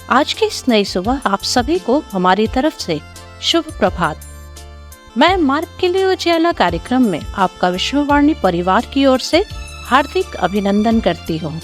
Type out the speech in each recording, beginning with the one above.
आज की इस नई सुबह आप सभी को हमारी तरफ से शुभ प्रभात। मैं मार्ग के लिए उजाला कार्यक्रम में आपका विश्ववाणी परिवार की ओर से हार्दिक अभिनंदन करती हूँ।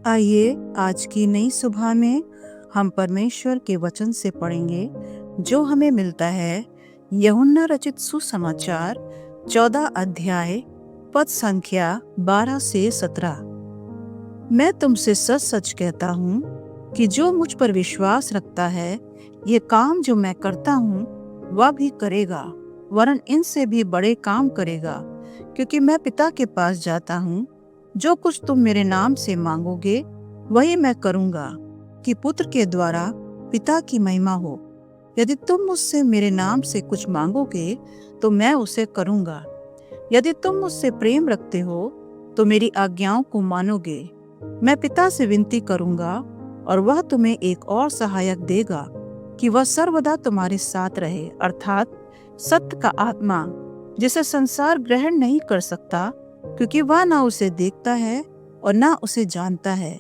आइए आज की नई सुबह में हम परमेश्वर के वचन से पढ़ेंगे जो हमें मिलता है यूहन्ना रचित सुसमाचार 14 अध्याय पद संख्या 12 से 17। मैं तुमसे सच सच कहता हूँ कि जो मुझ पर विश्वास रखता है ये काम जो मैं करता हूँ वह भी करेगा, वरन इनसे भी बड़े काम करेगा, क्योंकि मैं पिता के पास जाता हूँ। जो कुछ तुम मेरे नाम से मांगोगे वही मैं करूँगा, कि पुत्र के द्वारा पिता की महिमा हो। यदि तुम मुझसे मेरे नाम से कुछ मांगोगे तो मैं उसे करूँगा। यदि तुम मुझसे प्रेम रखते हो तो मेरी आज्ञाओं को मानोगे। मैं पिता से विनती करूँगा और वह तुम्हें एक और सहायक देगा कि वह सर्वदा तुम्हारे साथ रहे, अर्थात सत्य का आत्मा, जिसे संसार ग्रहण नहीं कर सकता, क्योंकि वह ना उसे देखता है और ना उसे जानता है।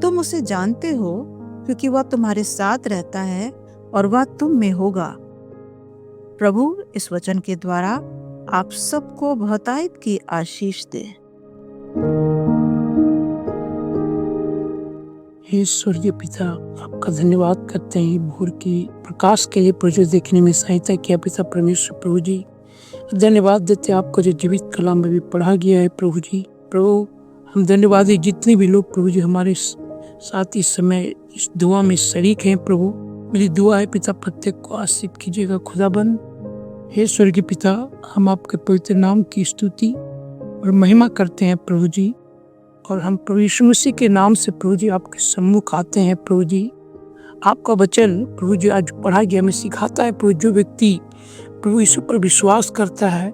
तुम उसे जानते हो क्योंकि वह तुम्हारे साथ रहता है और वह तुम में होगा। प्रभु इस वचन के द्वारा आप सबको बहुतायत की आशीष दे। हे स्वर्गीय पिता, आपका धन्यवाद करते हैं भोर की प्रकाश के लिए प्रभु देखने में सहायता किया। पिता परमेश्वर प्रभु जी धन्यवाद देते हैं आपको जो जीवित कलाम में भी पढ़ा गया है। प्रभु जी प्रभु हम धन्यवाद है जितने भी लोग प्रभु जी हमारे साथ इस समय इस दुआ में शरीक हैं। प्रभु मेरी दुआ है पिता प्रत्येक को आशीष कीजिएगा खुदाबंद। हे स्वर्गीय पिता, हम आपके पवित्र नाम की स्तुति और महिमा करते हैं प्रभु जी, और हम प्रभु यीशु मसीह के नाम से प्रभु जी आपके सम्मुख आते हैं प्रभु जी। आपका वचन प्रभु जी आज पढ़ा गया हमें सिखाता है प्रभु, जो व्यक्ति प्रभु यीशु पर विश्वास करता है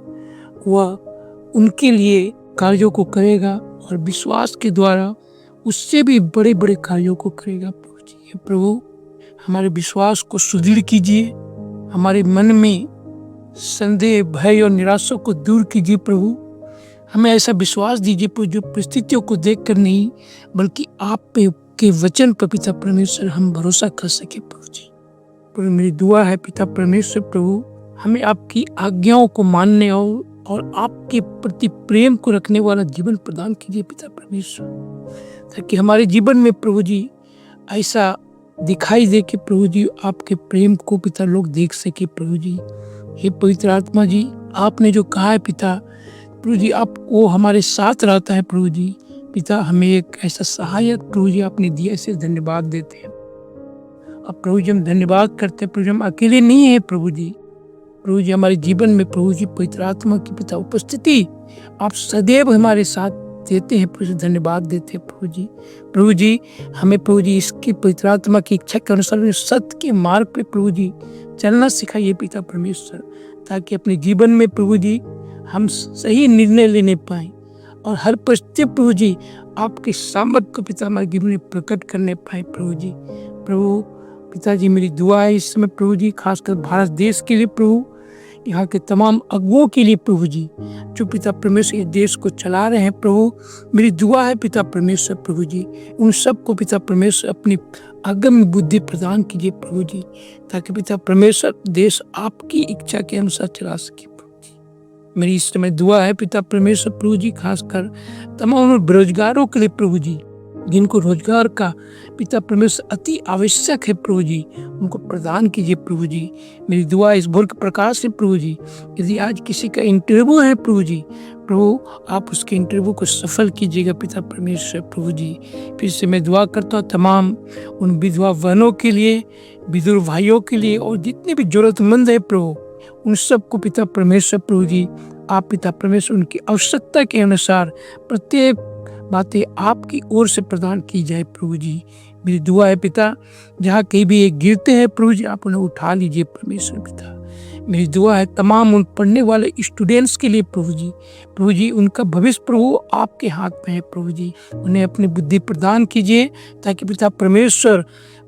वह उनके लिए कार्यों को करेगा और विश्वास के द्वारा उससे भी बड़े बड़े कार्यों को करेगा। प्रभु जी, हे प्रभु हमारे विश्वास को सुदृढ़ कीजिए, हमारे मन में संदेह, भय और निराशा को दूर कीजिए। प्रभु हमें ऐसा विश्वास दीजिए प्रभु, जो परिस्थितियों को देखकर नहीं बल्कि आप पे के वचन पर पिता परमेश्वर हम भरोसा कर सके। प्रभु जी, प्रभु मेरी दुआ है पिता परमेश्वर प्रभु, हमें आपकी आज्ञाओं को मानने और आपके प्रति प्रेम को रखने वाला जीवन प्रदान कीजिए पिता परमेश्वर, ताकि हमारे जीवन में प्रभु जी ऐसा दिखाई दे कि प्रभु जी आपके प्रेम को पिता लोग देख सके। प्रभु जी, हे पवित्र आत्मा जी, आपने जो कहा है पिता प्रभु जी, आप वो हमारे साथ रहता है। प्रभु जी पिता हमें एक ऐसा सहायक प्रभु जी आपने दिया, इसे धन्यवाद देते हैं। अब प्रभु जी हम धन्यवाद करते हैं प्रभु जी, हम अकेले नहीं है प्रभु जी। प्रभु जी हमारे जीवन में प्रभु जी पवित्र आत्मा की पिता उपस्थिति आप सदैव हमारे साथ देते हैं। प्रभु जी धन्यवाद देते हैं प्रभु जी। प्रभु जी हमें प्रभु जी इसकी पवित्र आत्मा की इच्छा के अनुसार सत्य के मार्ग पे प्रभु जी चलना सिखाइए पिता परमेश्वर, ताकि अपने जीवन में प्रभु जी हम सही निर्णय लेने पाए और हर परिस्थिति प्रभु जी आपके सामर्थ को पिता हमारे जीवन में प्रकट करने पाए। प्रभु जी, प्रभु पिताजी मेरी दुआ है इस समय प्रभु जी, खासकर भारत देश के लिए प्रभु, यहाँ के तमाम अगुओं के लिए प्रभु जी, जो पिता परमेश्वर ये देश को चला रहे हैं प्रभु, मेरी दुआ है पिता परमेश्वर प्रभु जी, उन सबको पिता परमेश्वर अपनी अगम्य बुद्धि प्रदान कीजिए प्रभु जी, ताकि पिता परमेश्वर देश आपकी इच्छा के अनुसार चला सके। प्रभु जी मेरी इस समय दुआ है पिता परमेश्वर प्रभु जी, खासकर तमाम बेरोजगारों के लिए प्रभु जी, जिनको रोजगार का पिता परमेश्वर अति आवश्यक है प्रभु जी, उनको प्रदान कीजिए प्रभु जी। मेरी दुआ इस भोर के प्रकाश है प्रभु जी, यदि आज किसी का इंटरव्यू है प्रभु जी, प्रभु आप उसके इंटरव्यू को सफल कीजिएगा पिता परमेश्वर प्रभु जी। फिर से मैं दुआ करता हूँ तमाम उन विधवा बहनों के लिए, विधुर भाइयों के लिए और जितने भी जरूरतमंद है प्रभु, उन सबको पिता परमेश्वर प्रभु जी आप पिता परमेश्वर उनकी आवश्यकता के अनुसार प्रत्येक बातें आपकी ओर से प्रदान की जाए प्रभु जी। मेरी दुआ है पिता, जहाँ कहीं भी एक गिरते हैं प्रभु जी आप उन्हें उठा लीजिए परमेश्वर पिता। मेरी दुआ है तमाम उन पढ़ने वाले स्टूडेंट्स के लिए प्रभु जी उनका भविष्य प्रभु आपके हाथ में है प्रभु जी, उन्हें अपनी बुद्धि प्रदान कीजिए, ताकि पिता परमेश्वर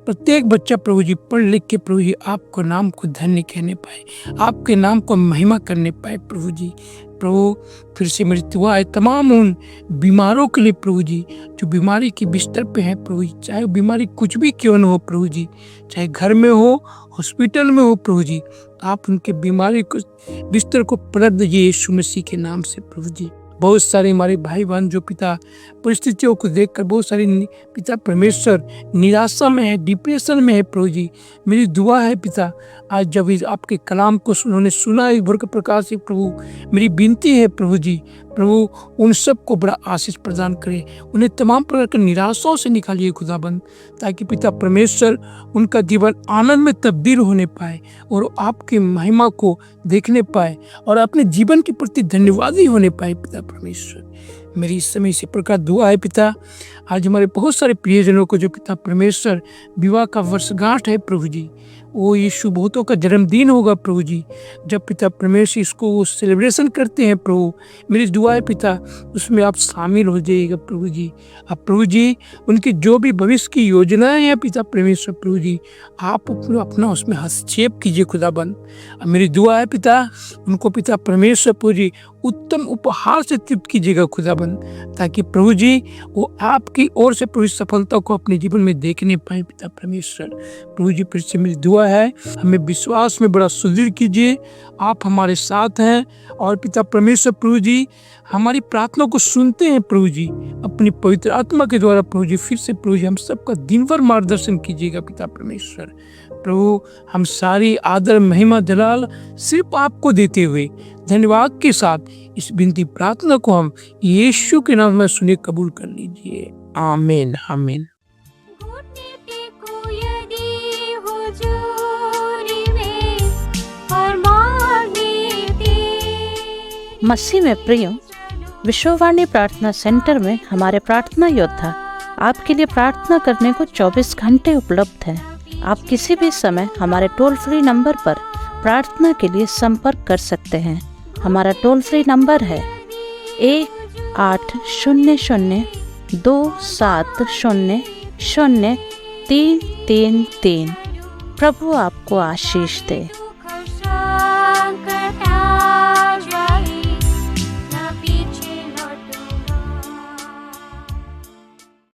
प्रत्येक बच्चा प्रभु जी पढ़ लिख के प्रभु जी आपको नाम को धन्य कहने पाए, आपके नाम को महिमा करने पाए प्रभु जी। प्रभु फिर से मेरी दुआ है तमाम उन बीमारों के लिए प्रभु जी, जो बीमारी के बिस्तर पे हैं प्रभु जी, चाहे वो बीमारी कुछ भी क्यों न हो प्रभु जी, चाहे घर में हो हॉस्पिटल में हो प्रभु जी, आप उनके बीमारी को बिस्तर को पलट दीजिए यीशु मसीह के नाम से प्रभु जी। बहुत सारे हमारे भाई बहन जो पिता परिस्थितियों को देखकर बहुत सारे पिता परमेश्वर निराशा में है, डिप्रेशन में है प्रभु जी, मेरी दुआ है पिता आज जब आपके कलाम को उन्होंने सुना इस भोर के प्रकाश से प्रभु, मेरी विनती है प्रभु जी, प्रभु उन सबको बड़ा आशीष प्रदान करे, उन्हें तमाम प्रकार की निराशाओं से निकालिए खुदाबंद, ताकि पिता परमेश्वर उनका जीवन आनंद में तब्दील होने पाए और आपकी महिमा को देखने पाए और अपने जीवन के प्रति धन्यवादी होने पाए पिता परमेश्वर। मेरी इस समय इसी प्रकार दुआ है पिता, आज हमारे बहुत सारे प्रियजनों को जो पिता परमेश्वर विवाह का वर्षगांठ है प्रभु जी, वो यीशु बहुतों का जन्मदिन होगा प्रभु जी, जब पिता परमेश्वर इसको सेलिब्रेशन करते हैं प्रभु, मेरी दुआ है पिता उसमें आप शामिल हो जाइएगा प्रभु जी। अब प्रभु जी उनकी जो भी भविष्य की योजनाएं हैं पिता परमेश्वर प्रभु जी, आप अपना उसमें हस्तक्षेप कीजिए खुदाबंद। अब मेरी दुआ है पिता उनको पिता परमेश्वर प्रभु जी उत्तम उपहार से तृप्त कीजिएगा खुदाबंद, ताकि प्रभु जी वो आपकी ओर से प्रभु सफलता को अपने जीवन में देखने पाए पिता परमेश्वर। प्रभु जी फिर से मेरी दुआ है हमें विश्वास में बड़ा सुदृढ़ कीजिए, आप हमारे साथ हैं और पिता परमेश्वर प्रभु जी हमारी प्रार्थना को सुनते हैं प्रभु जी, अपनी पवित्र आत्मा के द्वारा प्रभु जी फिर से प्रभु जी हम सबका दिन भर मार्गदर्शन कीजिएगा पिता परमेश्वर। प्रभु हम सारी आदर महिमा जलाल सिर्फ आपको देते हुए धन्यवाद के साथ इस विनती प्रार्थना को हम यीशु के नाम में सुने कबूल कर लीजिए, आमीन आमीन। मसीह में प्रिय, विश्ववाणी प्रार्थना सेंटर में हमारे प्रार्थना योद्धा आपके लिए प्रार्थना करने को 24 घंटे उपलब्ध हैं। आप किसी भी समय हमारे टोल फ्री नंबर पर प्रार्थना के लिए संपर्क कर सकते हैं। हमारा टोल फ्री नंबर है 1800-270-0333। प्रभु आपको आशीष दे।